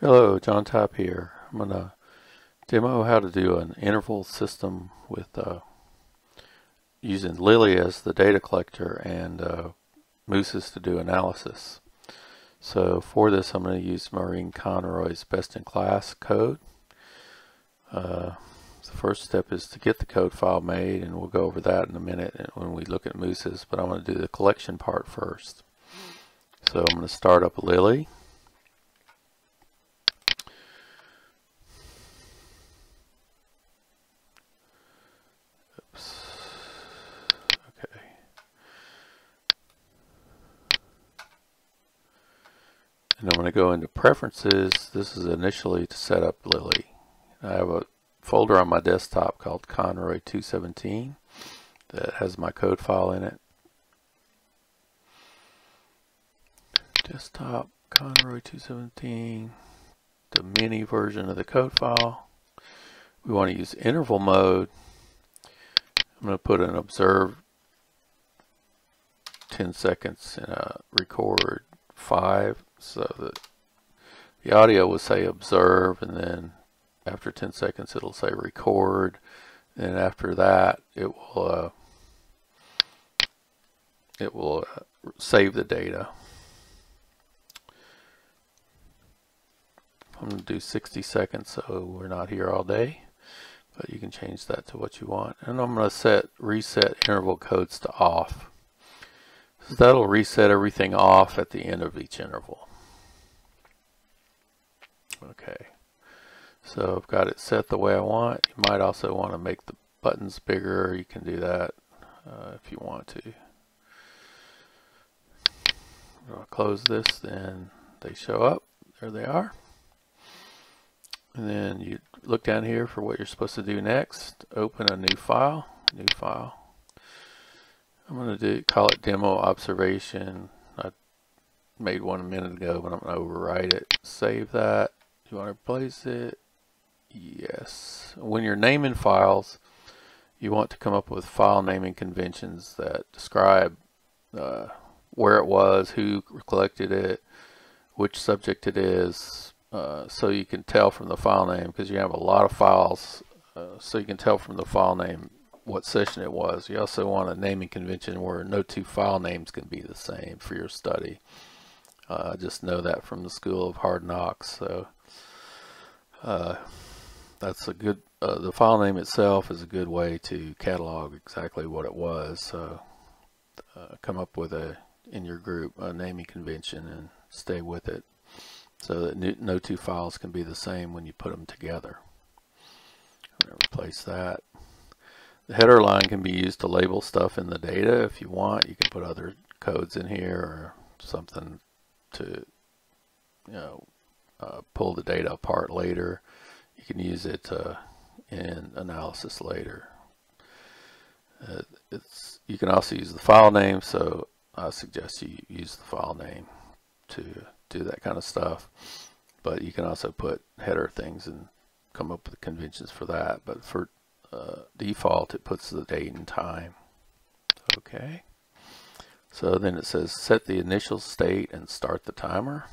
Hello, John Top here. I'm going to demo how to do an interval system with using Lily as the data collector and mooses to do analysis. So for this I'm going to use Maureen Conroy's best-in-class code. The first step is to get the code file made, and we'll go over that in a minute when we look at mooses, but I want to do the collection part first. So I'm going to start up Lily. And I'm going to go into preferences. This is initially to set up Lily. I have a folder on my desktop called Conroy 217 that has my code file in it. Desktop Conroy 217, the mini version of the code file. We want to use interval mode. I'm going to put an observe 10 seconds and a record 5, so that the audio will say observe, and then after 10 seconds it'll say record, and after that it will save the data. I'm going to do 60 seconds so we're not here all day, but you can change that to what you want. And I'm going to reset interval codes to off. So that'll reset everything off at the end of each interval. Okay, so I've got it set the way I want. You might also want to make the buttons bigger. You can do that if you want to. I'll close this, then they show up. There they are. And then you look down here for what you're supposed to do next. Open a new file. New file. I'm going to call it demo observation. I made one a minute ago, but I'm going to overwrite it. Save that. You want to replace it? Yes. When you're naming files, you want to come up with file naming conventions that describe where it was, who collected it, which subject it is, so you can tell from the file name, because you have a lot of files, so you can tell from the file name what session it was. You also want a naming convention where no two file names can be the same for your study. I just know that from the School of Hard Knocks. So that's a good, the file name itself is a good way to catalog exactly what it was. So come up with in your group a naming convention and stay with it, so that no two files can be the same when you put them together. I'm going to replace that. The header line can be used to label stuff in the data if you want. You can put other codes in here or something to, pull the data apart later. You can use it in analysis later. You can also use the file name, so I suggest you use the file name to do that kind of stuff. But you can also put header things and come up with conventions for that. But for default, it puts the date and time. Okay. So then it says set the initial state and start the timer.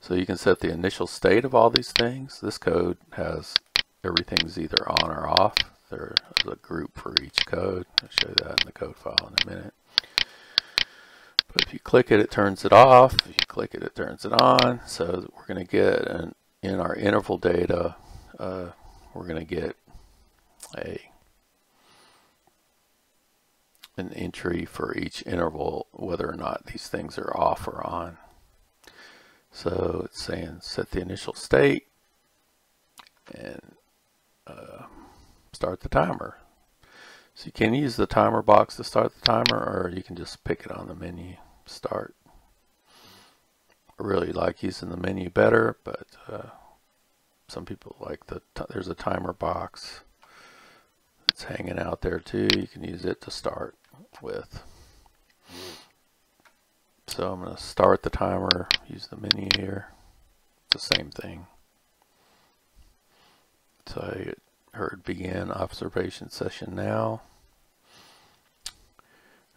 So you can set the initial state of all these things. This code has everything's either on or off. There's a group for each code. I'll show you that in the code file in a minute. But if you click it, it turns it off. If you click it, it turns it on. So we're going to get in our interval data, we're going to get an entry for each interval, whether or not these things are off or on. So it's saying set the initial state and start the timer. So you can use the timer box to start the timer, or you can just pick it on the menu, start. I really like using the menu better, but some people like there's a timer box. It's hanging out there too. You can use it to start with. So I'm going to start the timer, use the menu here. It's the same thing. So I heard begin observation session now.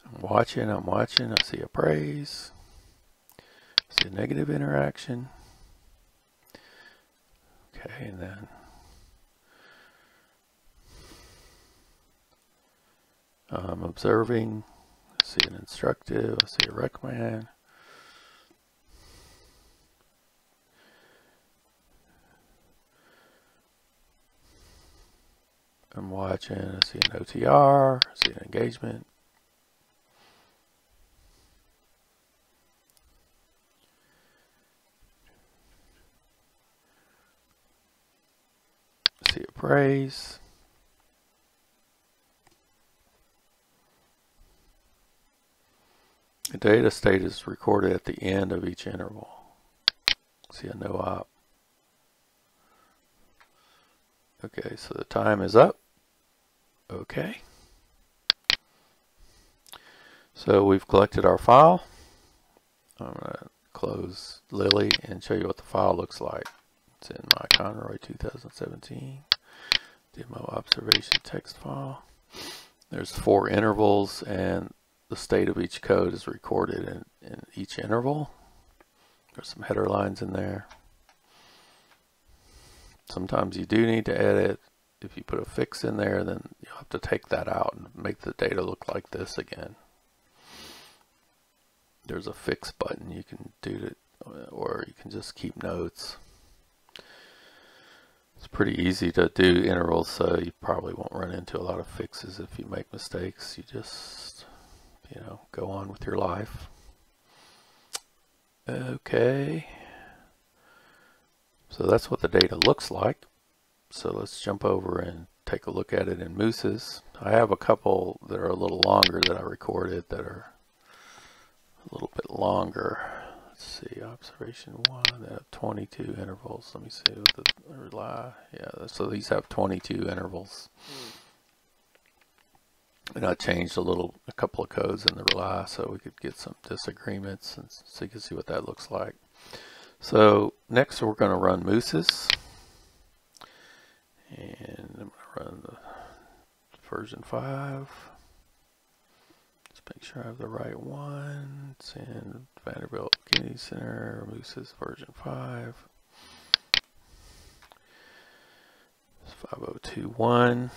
I'm watching, I see a praise, I see a negative interaction. Okay, and then I'm observing. I see an instructive. I see a recommend. I'm watching. I see an OTR. I see an engagement. I see a praise. The data state is recorded at the end of each interval. See a no op. Okay, so the time is up. Okay. So we've collected our file. I'm going to close Lily and show you what the file looks like. It's in my Conroy 2017 demo observation text file. There's 4 intervals, and the state of each code is recorded in each interval. There's some header lines in there. Sometimes you do need to edit. If you put a fix in there, then you'll have to take that out and make the data look like this again. There's a fix button you can do it, or you can just keep notes. It's pretty easy to do intervals, so you probably won't run into a lot of fixes if you make mistakes. You just, go on with your life. Okay. So that's what the data looks like. So let's jump over and take a look at it in mooses. I have a couple that are a little longer that I recorded that are a little bit longer. Let's see, observation 1, they have 22 intervals. Let me see what the rely. Yeah, so these have 22 intervals. And I changed a couple of codes in the rely so we could get some disagreements, and so you can see what that looks like. So next we're going to run mooses. And I'm going to run the version 5. Just make sure I have the right one. It's in Vanderbilt Kennedy Center, mooses version 5. It's 5021.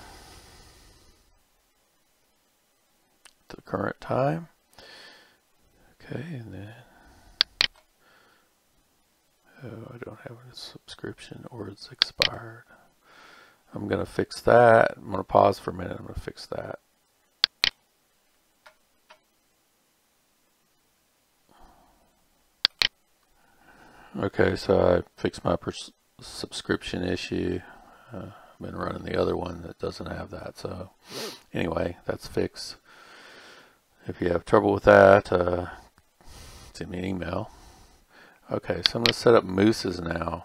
The current time. Okay, and then I don't have a subscription, or it's expired. I'm going to fix that. I'm going to pause for a minute. I'm going to fix that. Okay, so I fixed my subscription issue. I've been running the other one that doesn't have that. So anyway, that's fixed. If you have trouble with that, send me an email. Okay, so I'm going to set up mooses now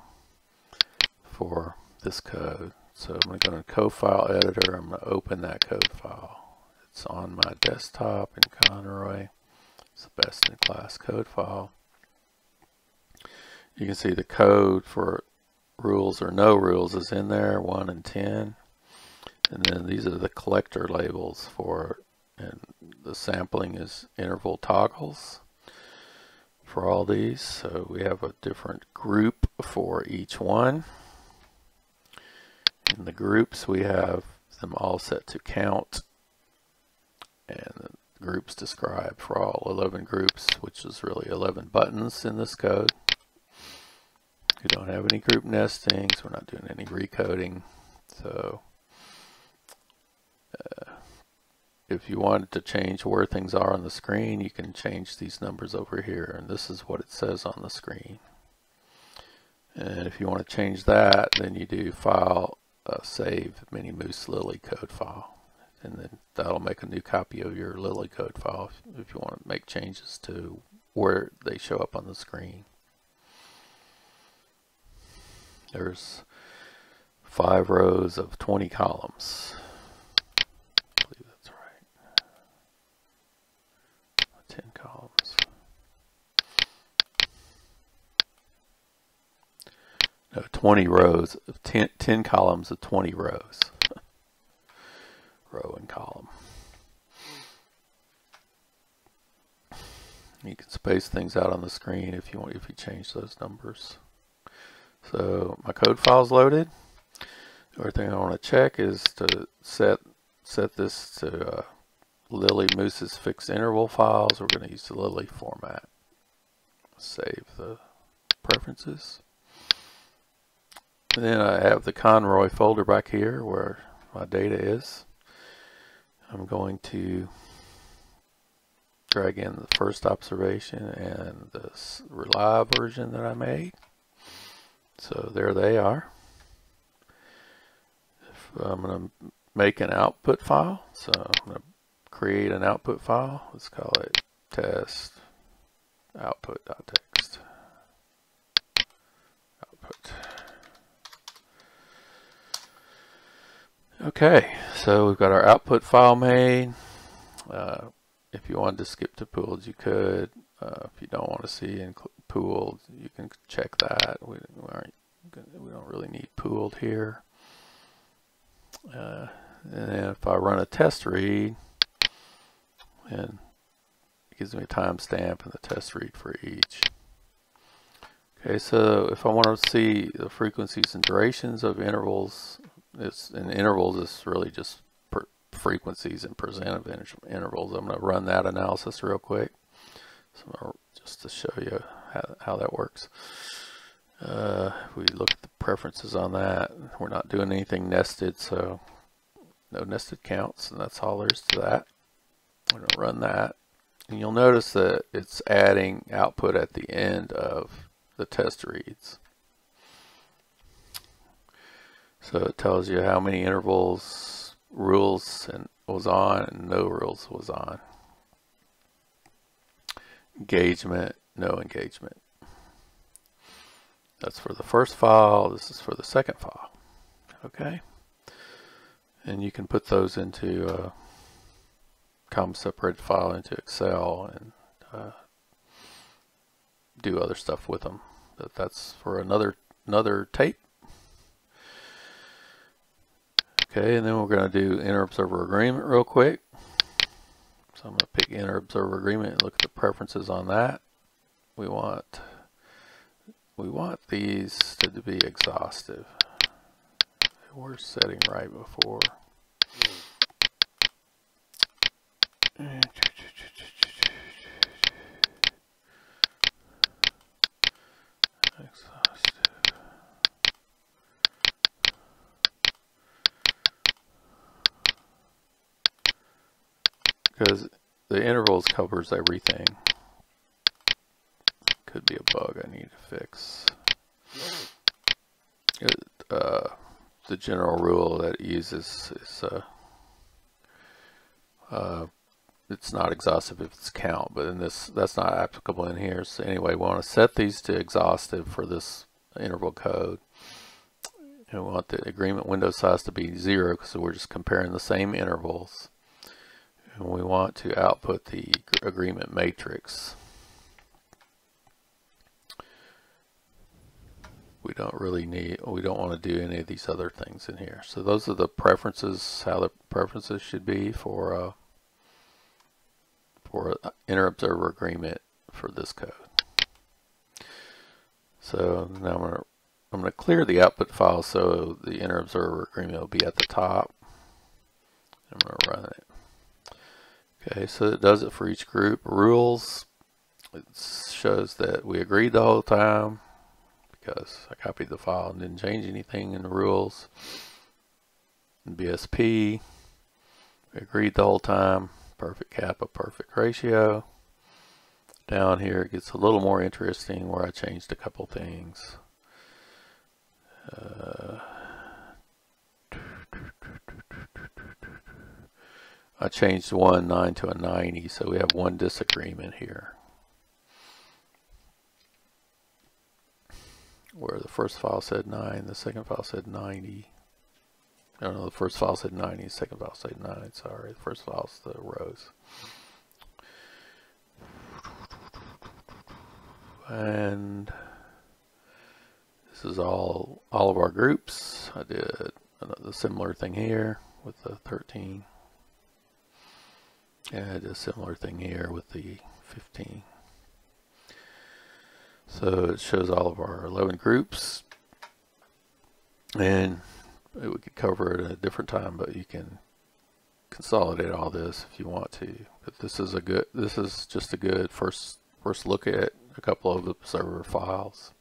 for this code. So I'm going to go to code file editor. I'm going to open that code file. It's on my desktop in Conroy. It's the best in class code file. You can see the code for rules or no rules is in there, 1 and 10. And then these are the collector labels for, and the sampling is interval toggles for all these. So we have a different group for each one. In the groups, we have them all set to count, and the groups described for all 11 groups, which is really 11 buttons in this code. We don't have any group nesting, so we're not doing any recoding. So if you wanted to change where things are on the screen, you can change these numbers over here, and this is what it says on the screen. And if you want to change that, then you do file, save mini moose lily code file, and then that'll make a new copy of your lily code file if you want to make changes to where they show up on the screen. There's 5 rows of 20 columns. I believe that's right. 10 columns. No, 20 rows of 10 columns of 20 rows. Row and column. You can space things out on the screen if you want, if you change those numbers. So my code file's loaded. Every thing I want to check is to set this to Lily Moose's fixed interval files. We're going to use the Lily format. Save the preferences. And then I have the Conroy folder back here where my data is. I'm going to drag in the first observation and the rely version that I made. So there they are. I'm going to make an output file. So I'm going to create an output file. Let's call it test output.txt. Output. Okay, so we've got our output file made. If you wanted to skip to pooled, you could. If you don't want to see pooled, you can check that. We don't really need pooled here. And then if I run a test read, and it gives me a timestamp and the test read for each. Okay, so if I want to see the frequencies and durations of intervals, intervals is really just frequencies and percent of intervals. I'm going to run that analysis real quick, so just to show you how that works. If we look at the preferences on that, we're not doing anything nested, so no nested counts, and that's all there is to that. I'm going to run that, and you'll notice that it's adding output at the end of the test reads. So it tells you how many intervals, rules was on, and no rules was on. Engagement, no engagement. That's for the first file. This is for the second file. Okay, and you can put those into comma separated file into Excel and do other stuff with them. But that's for another tape. Okay, and then we're going to do inter-observer agreement real quick. So I'm going to pick inter-observer agreement and look at the preferences on that. We want these to be exhaustive. We're setting right before. Because the intervals covers everything. Could be a bug I need to fix. The general rule that it uses is it's not exhaustive if it's count, but in this that's not applicable in here. So anyway, we want to set these to exhaustive for this interval code. And we want the agreement window size to be 0 because we're just comparing the same intervals. And we want to output the agreement matrix. We don't want to do any of these other things in here. So those are the preferences, how the preferences should be for inter-observer agreement for this code. So now I'm going to clear the output file so the inter-observer agreement will be at the top. I'm going to run it. Okay, so it does it for each group. Rules, it shows that we agreed the whole time because I copied the file and didn't change anything in the rules. And BSP, we agreed the whole time. Perfect kappa, perfect ratio. Down here it gets a little more interesting where I changed a couple things. I changed 9 to a 90, so we have one disagreement here. Where the first file said 9, the second file said 90. No, the first file said 90, the second file said 9, sorry. The first file's the rows. And this is all of our groups. I did a similar thing here with the 13. And I did a similar thing here with the 15. So it shows all of our 11 groups. And we could cover it at a different time, but you can consolidate all this if you want to. But this is just a good first look at a couple of observer files.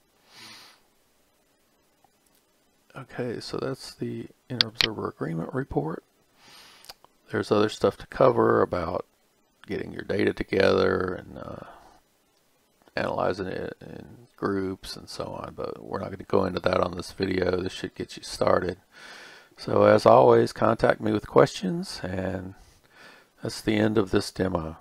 Okay, so that's the Inter-Observer Agreement report. There's other stuff to cover about getting your data together and analyzing it in groups and so on, but we're not going to go into that on this video. This should get you started. So as always, contact me with questions, and that's the end of this demo.